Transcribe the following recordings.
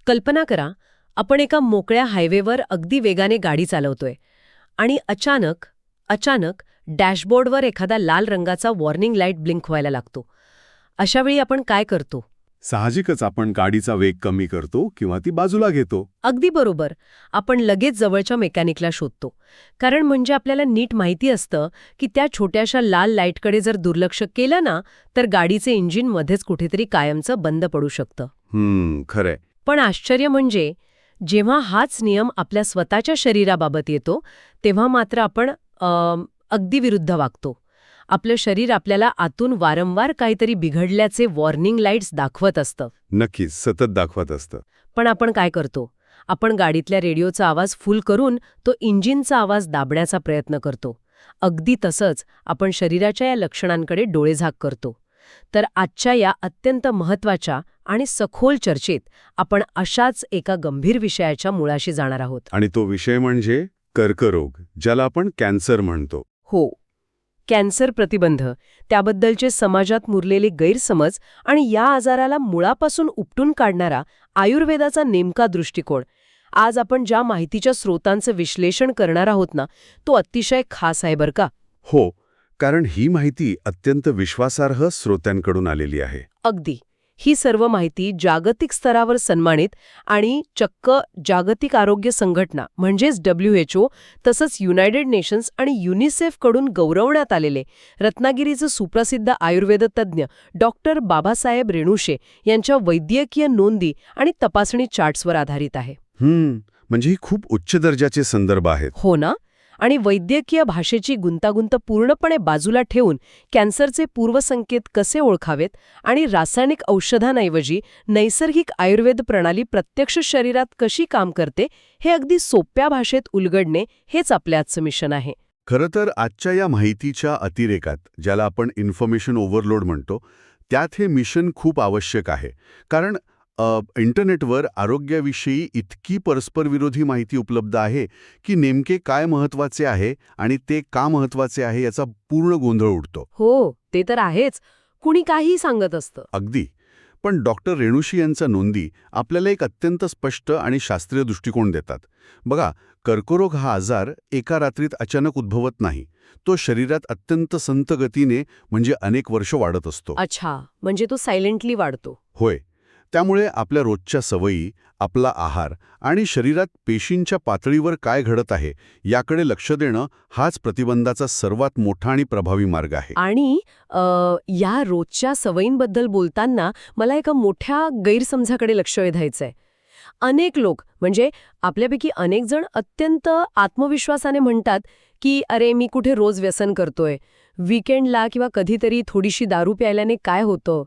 कल्पना करा, आपण एका मोकळ्या हायवेवर अगदी वेगाने गाडी चालवतोय आणि अचानक डॅशबोर्डवर एखादा लाल रंगाचा वॉर्निंग लाईट ब्लिंक व्हायला लागतो. अशावेळी आपण काय करतो? साहजिकच आपण गाडीचा वेग कमी करतो किंवा ती बाजूला घेतो. अगदी बरोबर. आपण लगेच जवळच्या मेकॅनिकला शोधतो. कारण म्हणजे आपल्याला नीट माहिती असतं की त्या छोट्याशा लाल लाईटकडे जर दुर्लक्ष केलं ना, तर गाडीचे इंजिन मध्येच कुठेतरी कायमचं बंद पडू शकतं. खरंय. पण आश्चर्य म्हणजे जेव्हा हाच नियम आपल्या स्वतःच्या शरीराबाबत येतो, तेव्हा मात्र आपण अगदी विरुद्ध वागतो. आपलं शरीर आपल्याला आतून वारंवार काहीतरी बिघडल्याचे वॉर्निंग लाईट्स दाखवत असतं. नक्कीच, सतत दाखवत असतं. पण आपण काय करतो? आपण गाडीतल्या रेडिओचा आवाज फुल करून तो इंजिनचा आवाज दाबण्याचा प्रयत्न करतो. अगदी तसंच आपण शरीराच्या या लक्षणांकडे डोळेझाक करतो. तर आजच्या या अत्यंत महत्त्वाच्या आणि सखोल चर्चेत आपण अशाच एका गंभीर विषयाच्या मुळाशी जाणार आहोत. आणि तो विषय म्हणजे कर्करोग, ज्याला आपण कॅन्सर म्हणतो. हो, कॅन्सर प्रतिबंध, त्याबद्दलचे समाजात मुरलेले गैरसमज आणि या आजाराला मुळापासून उपटून काढणारा आयुर्वेदाचा नेमका दृष्टिकोन. आज आपण ज्या माहितीच्या स्रोतांचं विश्लेषण करणार आहोत ना, तो अतिशय खास आहे बरं का. हो, कारण ही माहिती अत्यंत विश्वासार्ह स्रोतांकडून आलेली आहे. अगदी. ही सर्व माहिती जागतिक स्तरावर सन्मानित आणि चक्क जागतिक आरोग्य संघटना म्हणजेच WHO, तसंच युनायटेड नेशन्स आणि युनिसेफ कडून गौरवण्यात आलेले रत्नागिरीचे सुप्रसिद्ध आयुर्वेद तज्ज्ञ डॉक्टर बाबासाहेब रेणुशे यांच्या वैद्यकीय नोंदी आणि तपासणी चार्ट्सवर आधारित आहे. म्हणजे ही खूप उच्च दर्जाचे संदर्भ आहेत. हो ना. आणि वैद्यकीय भाषेची गुंतागुंत पूर्णपणे बाजूला ठेवून कॅन्सरचे पूर्वसंकेत कसे ओळखावेत आणि रासायनिक औषधांऐवजी नैसर्गिक आयुर्वेद प्रणाली प्रत्यक्ष शरीरात कशी काम करते हे अगदी सोप्या भाषेत उलगडणे हेच आपल्या आजचं मिशन आहे. खरं तर आजच्या या माहितीच्या अतिरेकात, ज्याला आपण इन्फॉर्मेशन ओव्हरलोड म्हणतो, त्यात हे मिशन खूप आवश्यक आहे. कारण इंटरनेटवर आरोग्याविषयी इतकी परस्परविरोधी माहिती उपलब्ध आहे की नेमके काय महत्त्वाचे आहे आणि ते का महत्त्वाचे आहे याचा पूर्ण गोंधळ उडतो. हो, ते तर आहेच. कुणी काहीही सांगत असतं. अगदी. पण डॉक्टर रेणुशी यांच्या नोंदी आपल्याला एक अत्यंत स्पष्ट आणि शास्त्रीय दृष्टिकोन देतात. बघा, कर्करोग हा आजार एका रात्रीत अचानक उद्भवत नाही. तो शरीरात अत्यंत संथ गतीने म्हणजे अनेक वर्ष वाढत असतो. अच्छा, म्हणजे तो सायलेंटली वाढतो. होय. त्यामुळे आपल्या रोजच्या सवयी, आपला आहार आणि शरीरात पेशींच्या पातळीवर काय घडत आहे याकडे लक्ष देणं हाच प्रतिबंधाचा सर्वात मोठा आणि प्रभावी मार्ग आहे. आणि या रोजच्या सवयींबद्दल बोलताना मला एका मोठ्या गैरसमजाकडे लक्ष वेधायचंय. अनेक लोक म्हणजे आपल्यापैकी अनेक जण अत्यंत आत्मविश्वासाने म्हणतात की अरे मी कुठे रोज व्यसन करतोय, वीकेंडला किंवा कधीतरी थोडीशी दारू प्यायल्याने काय होतं.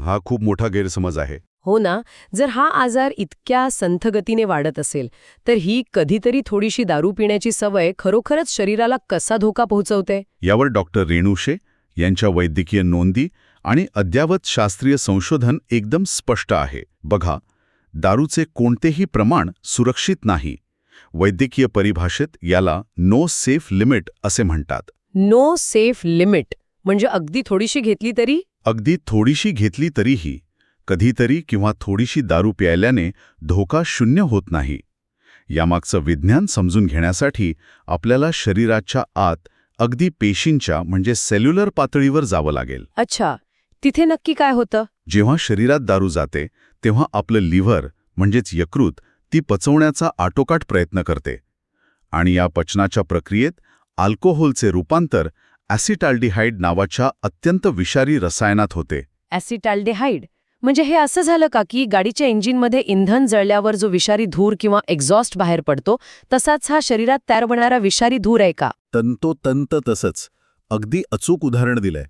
हा खूप मोठा गैरसमज आहे. हो ना. जर हा आजार इतक्या संथ गतीने वाढत असेल तर ही कधीतरी थोडीशी दारू पिण्याची सवय खरोखरच शरीराला कसा धोका पोहोचवते यावर डॉक्टर रेणुशे यांच्या वैद्यकीय नोंदी आणि अद्ययावत शास्त्रीय संशोधन एकदम स्पष्ट आहे. बघा, दारूचे कोणतेही प्रमाण सुरक्षित नाही. वैद्यकीय परिभाषेत याला नो सेफ लिमिट असे म्हणतात. नो सेफ लिमिट म्हणजे अगदी थोडीशी घेतली तरी? अगदी थोडीशी घेतली तरीही कधीतरी किंवा थोडीशी दारू प्यायल्याने धोका शून्य होत नाही. यामागचं विज्ञान समजून घेण्यासाठी आपल्याला शरीराच्या आत अगदी पेशींच्या म्हणजे सेल्युलर पातळीवर जावं लागेल. अच्छा, तिथे नक्की काय होतं? जेव्हा शरीरात दारू जाते तेव्हा आपलं लिव्हर म्हणजेच यकृत ती पचवण्याचा आटोकाट प्रयत्न करते आणि या पचनाच्या प्रक्रियेत अल्कोहोलचे रूपांतर ॲसिटाल्डिहाइड नावाच्या अत्यंत विषारी रसायनात होते. ॲसिटाल्डिहाइड म्हणजे हे असं झालं का की गाडीच्या इंजिनमध्ये इंधन जळल्यावर जो विषारी धूर किंवा एक्झॉस्ट बाहेर पडतो तसाच हा शरीरात तयार होणारा विषारी धूर आहे का? तंतोतंत तसंच. अगदी अचूक उदाहरण दिलंय.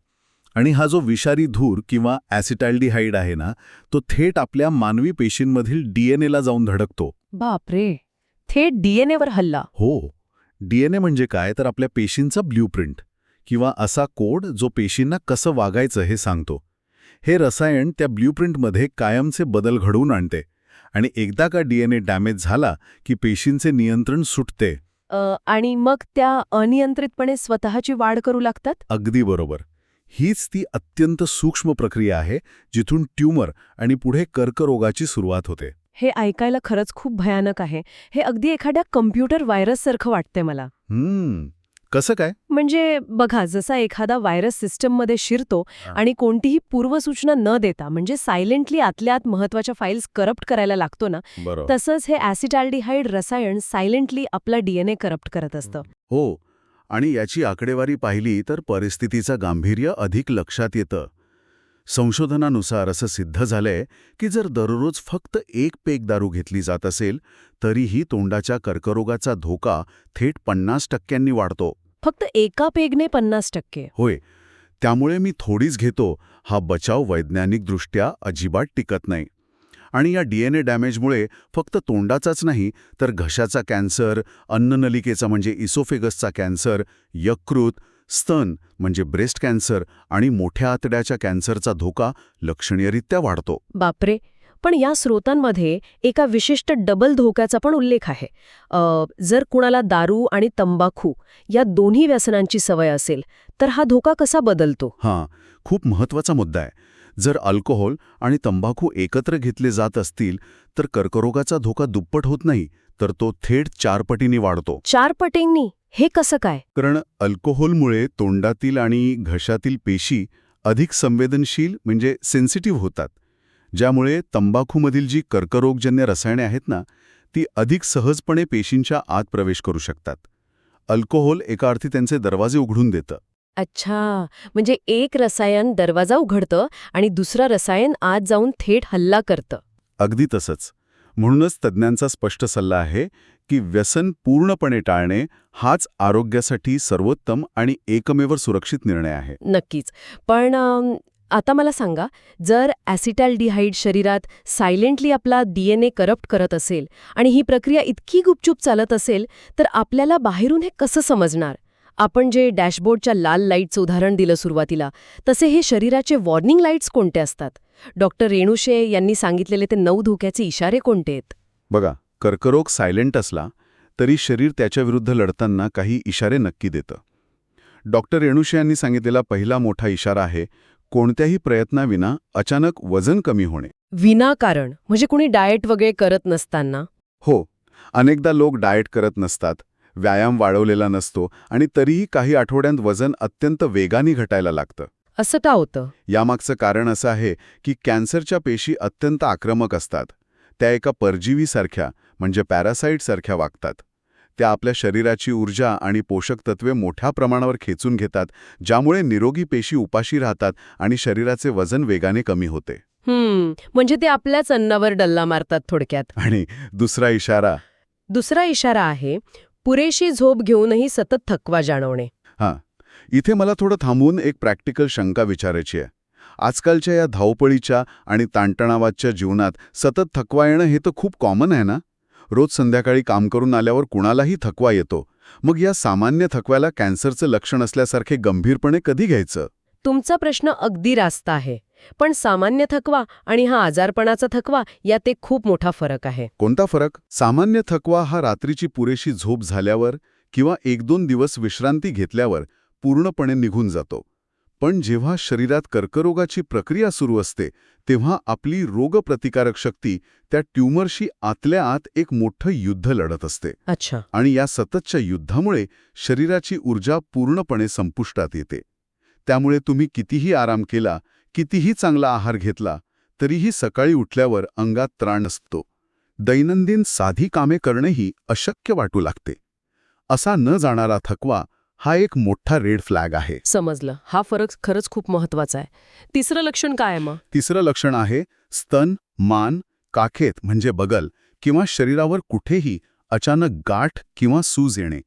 आणि हा जो विषारी धूर किंवा ॲसिटाल्डिहाइड आहे ना, तो थेट आपल्या मानवी पेशींमधील डीएनएला जाऊन धडकतो. बापरे, थेट डीएनएवर हल्ला? हो. डीएनए म्हणजे काय तर आपल्या पेशींचा ब्ल्यूप्रिंट किंवा असा कोड जो पेशींना कसं वागायचं हे सांगतो. हे रसायन त्या ब्ल्यूप्रिंटमध्ये कायमचे बदल घडवून आणते आणि एकदा का डीएनए डॅमेज झाला की पेशींचे नियंत्रण सुटते. आणि मग त्या अनियंत्रितपणे स्वतःची वाढ करू लागतात? अगदी बरोबर. हीच ती अत्यंत सूक्ष्म प्रक्रिया आहे जिथून ट्यूमर आणि पुढे कर्करोगाची सुरुवात होते. हे ऐकायला खरंच खूप भयानक आहे. हे अगदी एखाद्या कम्प्युटर व्हायरससारखं वाटतंय मला. कसं काय? म्हणजे बघा, जसा एखादा व्हायरस सिस्टममध्ये शिरतो आणि कोणतीही पूर्वसूचना न देता म्हणजे सायलेंटली आतल्या आत महत्वाच्या फाईल्स करप्ट करायला लागतो ना, बरोबर. तसंच हे ॲसिटाल्डिहाइड रसायन सायलेंटली आपला DNA करप्ट करत असतं. हो, आणि याची आकडेवारी पाहिली तर परिस्थितीचं गांभीर्य अधिक लक्षात येतं. संशोधनानुसार असं सिद्ध झालंय की जर दररोज फक्त 1 पेग दारू घेतली जात असेल तरीही तोंडाच्या कर्करोगाचा धोका थेट 50% वाढतो. फक्त एका पेगने 50%. होय, त्यामुळे मी थोडीच घेतो हा बचाव वैज्ञानिकदृष्ट्या अजिबात टिकत नाही. आणि या DNA डॅमेजमुळे फक्त तोंडाचाच नाही तर घशाचा कॅन्सर, अन्ननलिकेचा म्हणजे इसोफेगसचा कॅन्सर, यकृत, स्तन म्हणजे ब्रेस्ट कॅन्सर आणि मोठ्या आतड्याच्या कॅन्सरचा धोका लक्षणीयरित्या वाढतो. बापरे. पण या स्रोतांमध्ये एका विशिष्ट डबल धोक्याचा पण उल्लेख आहे. जर कुणाला दारू आणि तंबाखू या दोन्ही व्यसनांची सवय असेल तर हा धोका कसा बदलतो? हां, खूप महत्त्वाचा मुद्दा आहे. जर अल्कोहोल आणि तंबाखू एकत्र घेतले जात असतील तर कर्करोगाचा धोका दुप्पट होत नाही तर तो थेट 4 पटींनी वाढतो. 4 पटींनी? हे कसं काय? कारण अल्कोहोलमुळे तोंडातील आणि घशातील पेशी अधिक संवेदनशील म्हणजे सेन्सिटिव्ह होतात, ज्यामुळे तंबाखूमधील जी कर्करोगजन्य रसायने आहेत ना, ती अधिक सहजपणे पेशींच्या आत प्रवेश करू शकतात. अल्कोहोल एका अर्थी त्यांचे दरवाजे उघडून देतं. अच्छा, म्हणजे एक रसायन दरवाजा उघडतं आणि दुसरं रसायन आत जाऊन थेट हल्ला करतं. अगदी तसंच. म्हणूनच तज्ज्ञांचा स्पष्ट सल्ला आहे की व्यसन पूर्णपणे टाळणे हाच आरोग्यासाठी सर्वोत्तम आणि एकमेव सुरक्षित निर्णय आहे. नक्कीच. पण आता मला सांगा, जर ॲसिटाल्डिहाइड शरीरात सायलेंटली आपला DNA करप्ट करत असेल आणि ही प्रक्रिया इतकी गुपचूप चालत असेल तर आपल्याला बाहेरून हे कसं समजणार? आपण जे डॅशबोर्डच्या लाल लाईटचं उदाहरण दिलं सुरुवातीला, तसे हे शरीराचे वॉर्निंग लाईट्स कोणते असतात? डॉक्टर रेणुशे यांनी सांगितलेले ते 9 धोक्याचे इशारे कोणते आहेत? बघा, कर्करोग सायलेंट असला तरी शरीर त्याच्याविरुद्ध लढताना काही इशारे नक्की देतं. डॉक्टर रेणुशे यांनी सांगितलेला पहिला मोठा इशारा आहे कोणत्याही प्रयत्नाविना अचानक वजन कमी होणे. विनाकारण म्हणजे कुणी डाएट वगैरे करत नसताना? हो, अनेकदा लोक डाएट करत नसतात, व्यायाम वाढवलेला नसतो आणि तरीही काही आठवड्यांत वजन अत्यंत वेगाने घटायला लागतं. असं का होतं? यामागचं कारण असं आहे की कॅन्सरच्या पेशी अत्यंत आक्रमक असतात. त्या एका परजीवीसारख्या म्हणजे पॅरासाइटसारख्या वागतात. त्या आपल्या शरीराची ऊर्जा आणि पोषक तत्वे मोठ्या प्रमाणावर खेचून घेतात, ज्यामुळे निरोगी पेशी उपाशी राहतात आणि शरीराचे वजन वेगाने कमी होते. म्हणजे ते आपल्याच अन्नावर डल्ला मारतात थोडक्यात. आणि दुसरा इशारा आहे पुरेशी झोप घेऊनही सतत थकवा जाणवणे. हां, इथे मला थोडं थांबून एक प्रॅक्टिकल शंका विचारायची आहे. आजकालच्या या धावपळीच्या आणि ताणतणावाच्या जीवनात सतत थकवा येणं हे तर खूप कॉमन आहे ना. रोज संध्याकाळी काम करून आल्यावर कुणालाही थकवा येतो. मग या सामान्य थकव्याला कॅन्सरचं लक्षण असल्यासारखे गंभीरपणे कधी घ्यायचं? तुमचा प्रश्न अगदी रास्त आहे. पण सामान्य थकवा आणि हा आजारपणाचा थकवा यात एक खूप मोठा फरक आहे. कोणता फरक? सामान्य थकवा हा रात्रीची पुरेशी झोप झाल्यावर किंवा 1-2 दिवस विश्रांती घेतल्यावर पूर्णपणे निघून जातो. पण जेव्हा शरीरात कर्करोगाची प्रक्रिया सुरू असते तेव्हा आपली रोगप्रतिकारक शक्ती त्या ट्यूमरशी आतल्या आत एक मोठं युद्ध लढत असते. अच्छा. आणि या सततच्या युद्धामुळे शरीराची ऊर्जा पूर्णपणे संपुष्टात येते. त्यामुळे तुम्ही कितीही आराम केला, कितीही चांगला आहार घेतला, तरीही सकाळी उठल्यावर अंगात त्राण असतो. दैनंदिन साधी कामे करणेही अशक्य वाटू लागते. असा न जाणारा थकवा हा एक मोठा रेड फ्लॅग आहे. समजलं. हा फरक खरंच खूप महत्वाचा आहे. तिसरं लक्षण काय आहे मग? तिसरं लक्षण आहे स्तन, मान, काखेत म्हणजे बगल किंवा शरीरावर कुठेही अचानक गाठ किंवा सूज येणे.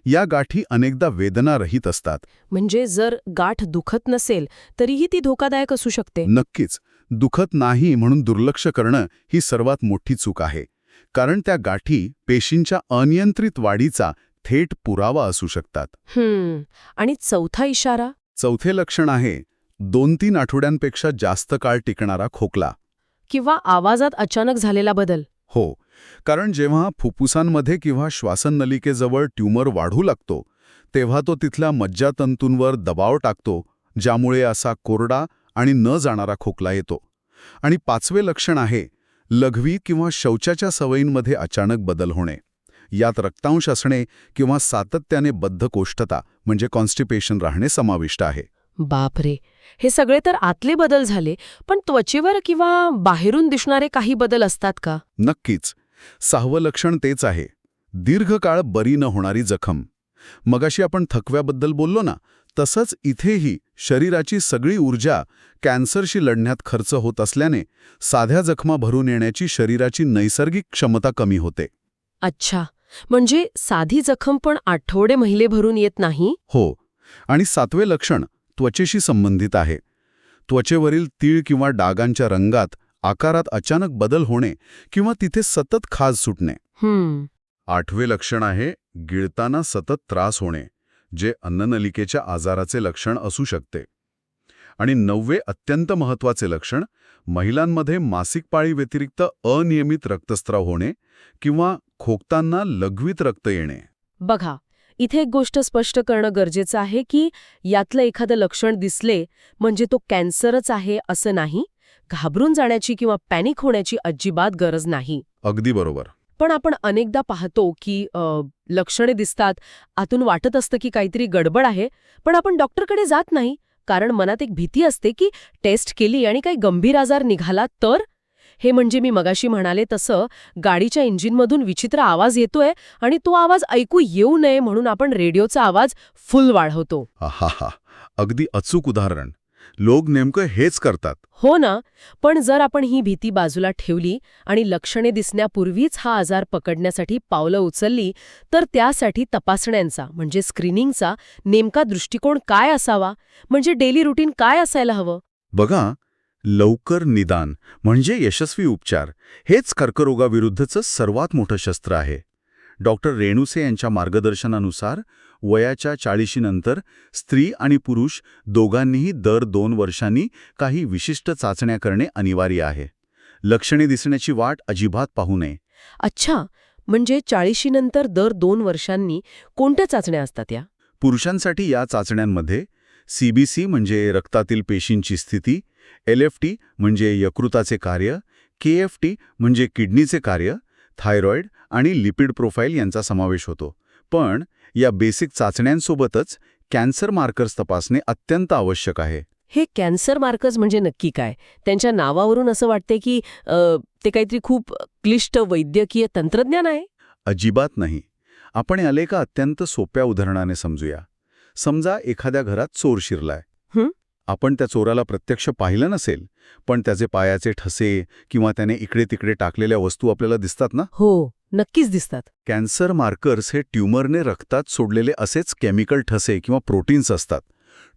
या गाठी अनेकदा वेदनारहित असतात. म्हणजे जर गाठ दुखत नसेल तरीही ती धोकादायक असू शकते. नक्कीच. दुखत नाही म्हणून दुर्लक्ष करणं ही सर्वात मोठी चूक आहे. कारण त्या गाठी पेशींच्या अनियंत्रित वाढीचा थेट पुरावा असू शकतात. आणि चौथा इशारा? चौथे लक्षण आहे 2-3 आठवड्यांपेक्षा जास्त काळ टिकणारा खोकला. किंवा आवाजात अचानक झालेला बदल. हो, कारण जेव्हा फुफ्फुसांमध्ये किंवा श्वासनलिकेजवळ ट्यूमर वाढू लागतो तेव्हा तो तिथल्या मज्जातंतूंवर दबाव टाकतो ज्यामुळे असा कोरडा आणि न जाणारा खोकला येतो. आणि 5वे लक्षण आहे लघवी किंवा शौचाच्या सवयींमध्ये अचानक बदल होणे. यात रक्तांश असणे किंवा सातत्याने बद्धकोष्ठता म्हणजे कॉन्स्टिपेशन राहणे समाविष्ट आहे. बापरे, हे सगळे तर आतले बदल झाले, पण त्वचेवर किंवा बाहेरून दिसणारे काही बदल असतात का? नक्कीच. 6वं लक्षण तेच आहे, दीर्घकाळ बरी न होणारी जखम. मगाशी आपण थकव्याबद्दल बोललो ना, तसंच इथेही शरीराची सगळी ऊर्जा कॅन्सरशी लढण्यात खर्च होत असल्याने साध्या जखमा भरून येण्याची शरीराची नैसर्गिक क्षमता कमी होते. अच्छा, म्हणजे साधी जखम पण आठवडे महिने भरून येत नाही? हो. आणि 7वे लक्षण त्वचेशी संबंधित आहे. त्वचेवरील तीळ किंवा डागांच्या रंगात, आकारात अचानक बदल होणे किंवा तिथे सतत खाज सुटणे. 8वे लक्षण आहे गिळताना सतत त्रास होणे, जे अन्ननलिकेच्या आजाराचे लक्षण असू शकते. आणि 9वे अत्यंत महत्त्वाचे लक्षण महिलांमध्ये मासिक पाळी व्यतिरिक्त अनियमित रक्तस्राव होणे किंवा खोकताना लघवीत रक्त येणे. बघा, इथे एक गोष्ट स्पष्ट करणं गरजेचं आहे की यातलं एखादं लक्षण दिसले म्हणजे तो कॅन्सरच आहे असं नाही. घाबरून जाण्याची किंवा पॅनिक होण्याची अजिबात गरज नाही. अगदी बरोबर. पण आपण अनेकदा पाहतो की लक्षणे दिसतात, आतून वाटत असतं की काहीतरी गडबड आहे, पण आपण डॉक्टरकडे जात नाही, कारण मनात एक भीती असते की टेस्ट केली आणि काही गंभीर आजार निघाला तर? हे म्हणजे मी मगाशी म्हणाले तसं गाडीच्या इंजिनमधून विचित्र आवाज येतोय आणि तो आवाज ऐकू येऊ नये म्हणून आपण रेडिओचा आवाज फुल वाढवतो. आहाहा, अगदी अचूक उदाहरण. लोक नेमकं हेच करतात. हो ना, पण जर आपण ही भीती बाजूला ठेवली आणि लक्षणे दिसण्यापूर्वीच हा आजार पकडण्यासाठी पावलं उचलली, तर त्यासाठी तपासण्यांचा म्हणजे स्क्रीनिंगचा नेमका दृष्टिकोन काय असावा, म्हणजे डेली रुटीन काय असायला हवं? बघा, लवकर निदान म्हणजे यशस्वी उपचार हेच कर्करोगाविरुद्धचं सर्वात मोठं शस्त्र आहे. डॉक्टर रेणुसे यांच्या मार्गदर्शनानुसार वयाच्या 40नंतर स्त्री आणि पुरुष दोघांनीही दर 2 वर्षांनी काही विशिष्ट चाचण्या करणे अनिवार्य आहे. लक्षणे दिसण्याची वाट अजिबात पाहू नये. अच्छा, म्हणजे 40नंतर दर 2 वर्षांनी कोणत्या चाचण्या असतात या? पुरुषांसाठी या चाचण्यांमध्ये CBC म्हणजे रक्तातील पेशींची स्थिती, LFT म्हणजे यकृताचे कार्य, KFT म्हणजे किडनीचे कार्य, थायरॉइड आणि लिपिड प्रोफाईल यांचा समावेश होतो. पण या बेसिक चाचण्यांसोबतच कॅन्सर मार्कर्स तपासणे अत्यंत आवश्यक आहे. हे कॅन्सर मार्कर्स म्हणजे नक्की काय? त्यांच्या नावावरून असं वाटते की ते काहीतरी खूप क्लिष्ट वैद्यकीय तंत्रज्ञान आहे? अजिबात नाही. आपण याला एका अत्यंत सोप्या उदाहरणाने समजूया. समजा एखाद्या घरात चोर शिरलाय. आपण त्या चोराला प्रत्यक्ष पाहिलं नसेल, पण त्याचे पायाचे ठसे किंवा त्याने इकडे तिकडे टाकलेल्या वस्तू आपल्याला दिसतात ना? हो, नक्कीच दिसतात. कॅन्सर मार्कर्स हे ट्यूमरने रक्तात सोडलेले असेच केमिकल ठसे किंवा प्रोटीन्स असतात.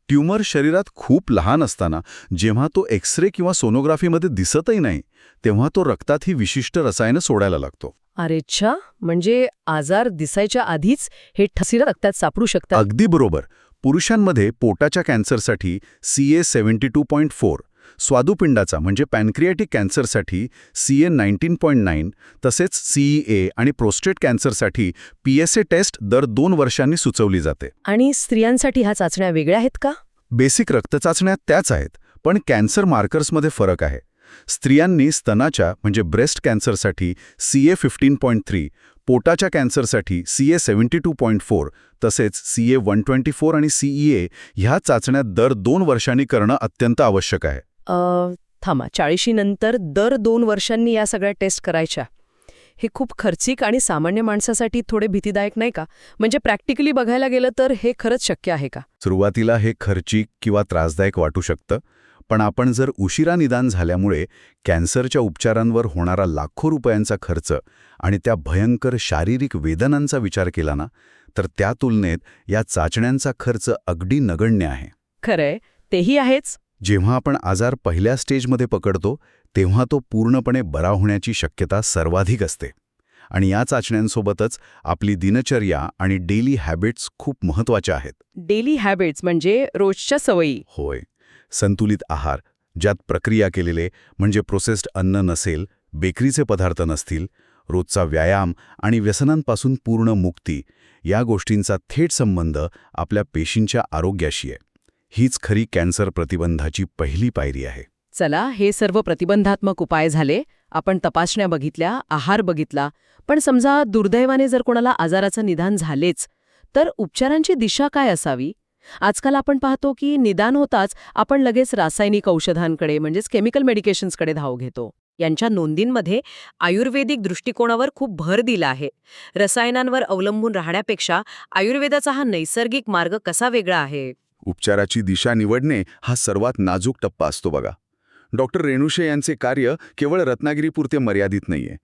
ट्यूमर शरीरात खूप लहान असताना जेव्हा तो एक्स-रे किंवा सोनोग्राफीमध्ये दिसतही नाही, तेव्हा तो रक्तात ही विशिष्ट रसायनं सोडायला लागतो. अरेच्छा, म्हणजे आजार दिसायच्या आधीच हे ठसे रक्तात सापडू शकतात. अगदी बरोबर. पुरुषांमध्ये पोटाच्या कॅन्सरसाठी CA72.4, स्वादुपिंडाचा म्हणजे पॅनक्रियाटिक कॅन्सरसाठी CA19.9, तसेच CEA आणि प्रोस्टेट कॅन्सरसाठी PSA टेस्ट दर 2 वर्षांनी सुचवली जाते. आणि स्त्रियांसाठी ह्या चाचण्या वेगळ्या आहेत का? बेसिक रक्तचाचण्या त्याच आहेत, पण कॅन्सर मार्कर्समध्ये फरक आहे. स्त्रियांनी स्तनाच्या म्हणजे ब्रेस्ट कॅन्सरसाठी CA15.3, पोटाच्या कॅन्सरसाठी CA72.4, तसेच CA124 आणि CEA ह्या चाचण्या दर 2 वर्षांनी करणं अत्यंत आवश्यक आहे. थांबा, 40नंतर दर 2 वर्षांनी या सगळ्या टेस्ट करायच्या. हे खूप खर्चिक आणि सामान्य माणसासाठी थोडे भीतीदायक नाही का? म्हणजे प्रॅक्टिकली बघायला गेलं तर हे खरंच शक्य आहे का? सुरुवातीला हे खर्चिक किंवा त्रासदायक वाटू शकतं, पण आपण जर उशिरा निदान झाल्यामुळे कॅन्सरच्या उपचारांवर होणारा लाखो रुपयांचा खर्च आणि त्या भयंकर शारीरिक वेदनांचा विचार केला ना, तर त्या तुलनेत या चाचण्यांचा खर्च अगदी नगण्य आहे. खरंय, तेही आहेच. जेव्हा आपण आजार पहिल्या स्टेजमध्ये पकडतो, तेव्हा तो पूर्णपणे बरा होण्याची शक्यता सर्वाधिक असते. आणि या चाचण्यांसोबतच आपली दिनचर्या आणि डेली हॅबिट्स खूप महत्त्वाच्या आहेत. डेली हॅबिट्स म्हणजे रोजच्या सवयी. होय. संतुलित आहार, ज्यात प्रक्रिया केलेले म्हणजे प्रोसेस्ड अन्न नसेल, बेकरीचे पदार्थ नसतील, रोजचा व्यायाम आणि व्यसनांपासून पूर्ण मुक्ती, या गोष्टींचा थेट संबंध आपल्या पेशींच्या आरोग्याशी आहे. हीच खरी कॅन्सर प्रतिबंधाची पहिली पायरी आहे. चला, हे सर्व प्रतिबंधात्मक उपाय झाले, आपण तपासण्या बघितल्या, आहार बघितला, पण समजा दुर्दैवाने जर कोणाला आजाराचं निदान झालेच, तर उपचारांची दिशा काय असावी? आजकाल आपण पाहतो की निदान होताच आपण लगेच रासायनिक औषधांकडे म्हणजेच केमिकल मेडिकेशन्सकडे धाव घेतो. यांच्या नोंदींमध्ये आयुर्वेदिक दृष्टिकोनावर खूप भर दिला आहे. रसायनांवर अवलंबून राहण्यापेक्षा आयुर्वेदाचा हा नैसर्गिक मार्ग कसा वेगळा आहे? उपचाराची दिशा निवडणे हा सर्वात नाजूक टप्पा असतो बघा. डॉक्टर रेणुशे यांचे कार्य केवळ रत्नागिरीपुरते मर्यादित नाहीये.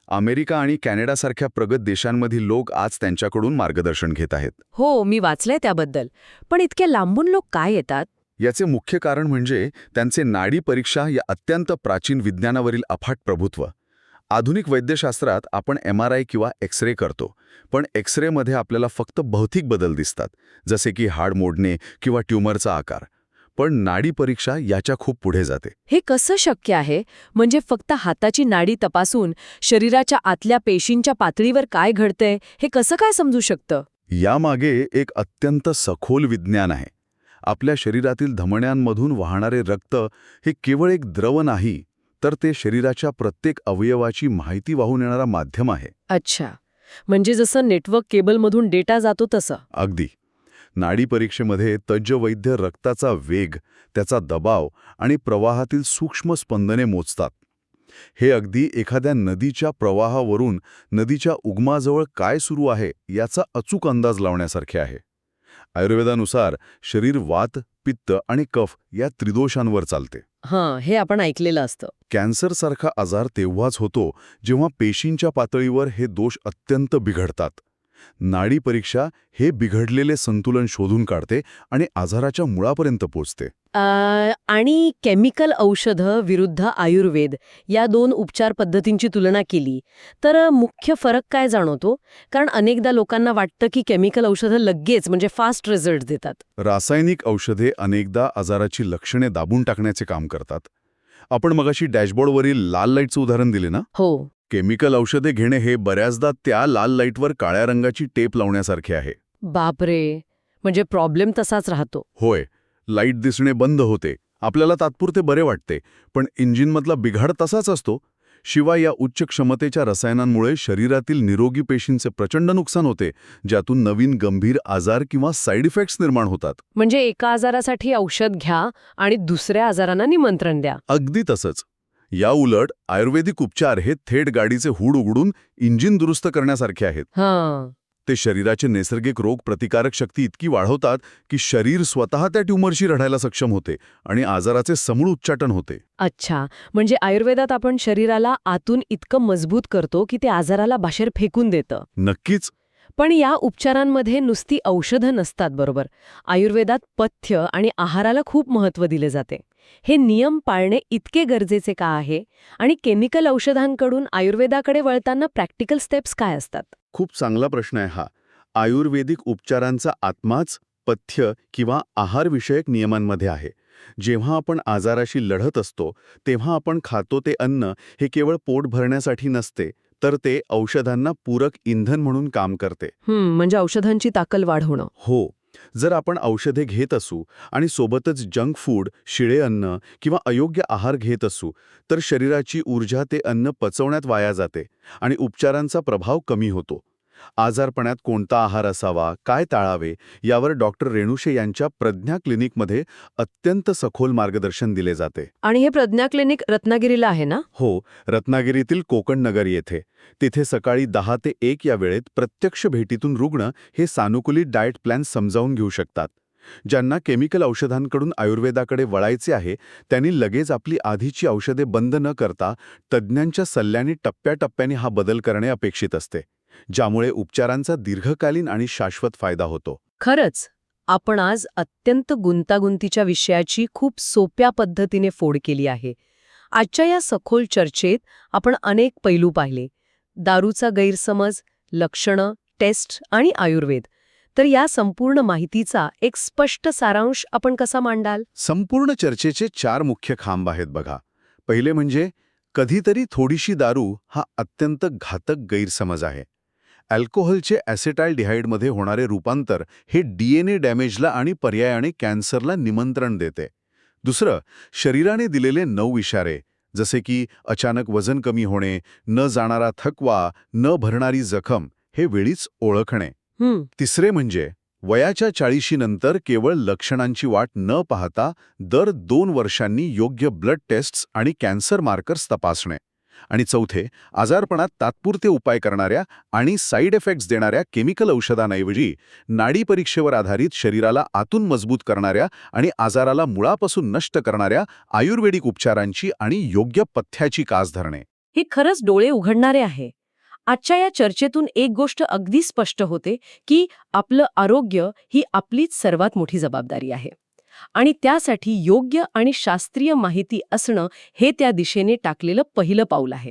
अमेरिका आणि कॅनडासारख्या प्रगत देशांमधील लोक आज त्यांच्याकडून मार्गदर्शन घेत आहेत. हो, मी वाचलंय त्याबद्दल. पण इतक्या लांबून लोक काय येतात? याचे मुख्य कारण म्हणजे त्यांचे नाडी परीक्षा या अत्यंत प्राचीन विज्ञानावरील अफाट प्रभुत्व. आधुनिक वैद्यशास्त्रात आपण MRI किंवा एक्स-रे करतो, पण एक्स-रेमध्ये आपल्याला फक्त भौतिक बदल दिसतात, जसे की हाड मोडणे किंवा ट्यूमरचा आकार. पण नाडी परीक्षा याच्या खूप पुढे जाते. हे कसं शक्य आहे? म्हणजे फक्त हाताची नाडी तपासून शरीराच्या आतल्या पेशींच्या पातळीवर काय घडतंय हे कसं काय समजू शकतं? यामागे एक अत्यंत सखोल विज्ञान आहे. आपल्या शरीरातील धमन्यांमधून वाहणारे रक्त हे केवळ एक द्रव नाही, तर ते शरीराच्या प्रत्येक अवयवाची माहिती वाहून येणारा माध्यम आहे. अच्छा, म्हणजे जसं नेटवर्क केबलमधून डेटा जातो तसं. अगदी. नाडी परीक्षेमध्ये तज्ज्ञ वैद्य रक्ताचा वेग, त्याचा दबाव आणि प्रवाहातील सूक्ष्म स्पंदने मोजतात. हे अगदी एखाद्या नदीच्या प्रवाहावरून नदीच्या उगमाजवळ काय सुरू आहे याचा अचूक अंदाज लावण्यासारखे आहे. आयुर्वेदानुसार शरीर वात, पित्त आणि कफ या त्रिदोषांवर चालते. हां, हे आपण ऐकलेलं असतं. कॅन्सरसारखा आजार तेव्हाच होतो जेव्हा पेशींच्या पातळीवर हे दोष अत्यंत बिघडतात. नाडी परीक्षा हे बिघडलेले संतुलन शोधून काढते आणि आजाराच्या मुळापर्यंत पोचते. आणि केमिकल औषधं विरुद्ध आयुर्वेद या दोन उपचार पद्धतींची तुलना केली तर मुख्य फरक काय जाणवतो? कारण अनेकदा लोकांना वाटतं की केमिकल औषधं लगेच म्हणजे फास्ट रिझल्ट देतात. रासायनिक औषधे अनेकदा आजाराची लक्षणे दाबून टाकण्याचे काम करतात. आपण मगाशी डॅशबोर्डवरील लाल लाईटचं उदाहरण दिले ना? हो. केमिकल औषधे घेणे हे बऱ्याचदा त्या लाल लाईटवर काळ्या रंगाची टेप लावण्यासारखे आहे. बापरे, म्हणजे प्रॉब्लेम तसाच राहतो. होय, लाईट दिसणे बंद होते, आपल्याला तात्पुरते बरे वाटते, पण इंजिनमधला बिघाड तसाच असतो. शिवाय या उच्च क्षमतेच्या रसायनांमुळे शरीरातील निरोगी पेशींचे प्रचंड नुकसान होते, ज्यातून नवीन गंभीर आजार किंवा साईड इफेक्ट्स निर्माण होतात. म्हणजे एका आजारासाठी औषध घ्या आणि दुसऱ्या आजारांना निमंत्रण द्या. अगदी तसंच. या उलट आयुर्वेदिक उपचार हे थेट गाडीचे हूड उघडून इंजिन दुरुस्त करण्यासारखे आहेत. हां. ते शरीराचे नैसर्गिक रोग प्रतिकारक शक्ती इतकी वाढवतात की शरीर स्वतः त्या ट्यूमरशी लढायला सक्षम होते आणि आजाराचे समूळ उच्चाटन होते. अच्छा, म्हणजे आयुर्वेदात आपण शरीराला आतून इतकं मजबूत करतो की ते आजाराला बाहेर फेकून देतं. नक्कीच. पण या उपचारांमध्ये नुसती औषधं नसतात बरोबर. आयुर्वेदात पथ्य आणि आहाराला खूप महत्त्व दिले जाते. हे नियम पाळणे इतके गरजेचे का आहे? आणि केमिकल औषधांकडून आयुर्वेदाकडे वळताना प्रॅक्टिकल स्टेप्स काय असतात? खूप चांगला प्रश्न आहे हा. आयुर्वेदिक उपचारांचा आत्माच पथ्य किंवा आहारविषयक नियमांमध्ये आहे. जेव्हा आपण आजाराशी लढत असतो तेव्हा आपण खातो ते अन्न हे केवळ पोट भरण्यासाठी नसते, तर ते औषधांना पूरक इंधन म्हणून काम करते. म्हणजे औषधांची ताकद वाढवणं. हो. जर आपण औषधे घेत असू आणि सोबतच जंक फूड, शिळे अन्न किंवा अयोग्य आहार घेत असू, तर शरीराची ऊर्जा ते अन्न पचवण्यात वाया जाते आणि उपचारांचा प्रभाव कमी होतो. आजारपणात कोणता आहार असावा, काय टाळावे, यावर डॉक्टर रेणुशे यांच्या प्रज्ञा क्लिनिकमध्ये अत्यंत सखोल मार्गदर्शन दिले जाते. आणि हे प्रज्ञा क्लिनिक रत्नागिरीला आहे ना? हो, रत्नागिरीतील कोकण नगर येथे. तिथे सकाळी 10 ते 1 या वेळेत प्रत्यक्ष भेटीतून रुग्ण हे सानुकूलित डाएट प्लॅन समजावून घेऊ शकतात. ज्यांना केमिकल औषधांकडून आयुर्वेदाकडे वळायचे आहे त्यांनी लगेच आपली आधीची औषधे बंद न करता तज्ज्ञांच्या सल्ल्याने टप्प्याटप्प्याने हा बदल करणे अपेक्षित असते, ज्यामुळे उपचारांचा दीर्घकालीन आणि शाश्वत फायदा होतो. खरंच, आपण आज अत्यंत गुंतागुंतीच्या विषयाची खूप सोप्या पद्धतीने फोड केली आहे. आजच्या या सखोल चर्चेत आपण अनेक पैलू पाहिले. दारूचा गैरसमज, लक्षणं, टेस्ट आणि आयुर्वेद. तर या संपूर्ण माहितीचा एक स्पष्ट सारांश आपण कसा मांडाल? संपूर्ण चर्चेचे 4 मुख्य खांब आहेत बघा. पहिले म्हणजे कधीतरी थोडीशी दारू हा अत्यंत घातक गैरसमज आहे. अल्कोहोलचे ॲसेटाल्डिहाइडमध्ये होणारे रूपांतर हे DNA डॅमेजला आणि पर्यायाने कॅन्सरला निमंत्रण देते. दुसरं, शरीराने दिलेले 9 इशारे, जसे की अचानक वजन कमी होणे, न जाणारा थकवा, न भरणारी जखम, हे वेळीच ओळखणे. तिसरे म्हणजे वयाच्या 40 नंतर केवळ लक्षणांची वाट न पाहता दर 2 वर्षांनी योग्य ब्लड टेस्ट्स आणि कॅन्सर मार्कर्स तपासणे. आणि चौथे, आजारपणात तात्पुरते उपाय करणाऱ्या आणि साईड इफेक्ट्स देणाऱ्या केमिकल औषधांऐवजी नाडी परीक्षेवर आधारित शरीराला आतून मजबूत करणाऱ्या आणि आजाराला मुळापासून नष्ट करणाऱ्या आयुर्वेदिक उपचारांची आणि योग्य पथ्याची कास धरणे. हे खरंच डोळे उघडणारे आहे. आजच्या या चर्चेतून एक गोष्ट अगदी स्पष्ट होते की आपलं आरोग्य ही आपलीच सर्वात मोठी जबाबदारी आहे आणि त्यासाठी योग्य आणि शास्त्रीय माहिती असणं हे त्या दिशेने टाकलेलं पहिलं पाऊल आहे.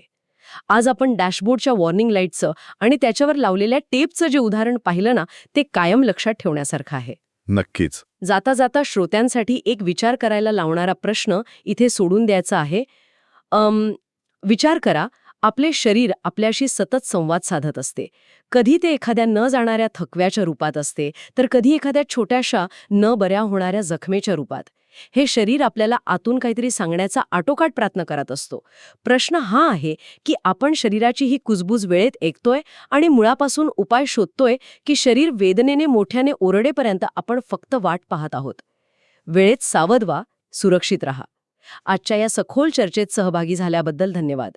आज आपण डॅशबोर्डच्या वॉर्निंग लाईटचं आणि त्याच्यावर लावलेल्या टेपचं जे उदाहरण पाहिलं ना, ते कायम लक्षात ठेवण्यासारखं आहे. नक्कीच. जाता जाता श्रोत्यांसाठी एक विचार करायला लावणारा प्रश्न इथे सोडून द्यायचा आहे. विचार करा, आपले शरीर आपल्याशी सतत संवाद साधत असते. कधी ते एखाद्या न जाणाऱ्या थकव्याच्या रूपात असते, तर कधी एखाद्या छोट्याशा न बऱ्या होणाऱ्या जखमेच्या रूपात. हे शरीर आपल्याला आतून काहीतरी सांगण्याचा आटोकाट प्रयत्न करत असतो. प्रश्न हा आहे की आपण शरीराची ही कुजबूज वेळेत ऐकतोय आणि मुळापासून उपाय शोधतोय, की शरीर वेदनेने मोठ्याने ओरडेपर्यंत आपण फक्त वाट पाहत आहोत. वेळेत सावध व्हा, सुरक्षित राहा. आजच्या या सखोल चर्चेत सहभागी झाल्याबद्दल धन्यवाद.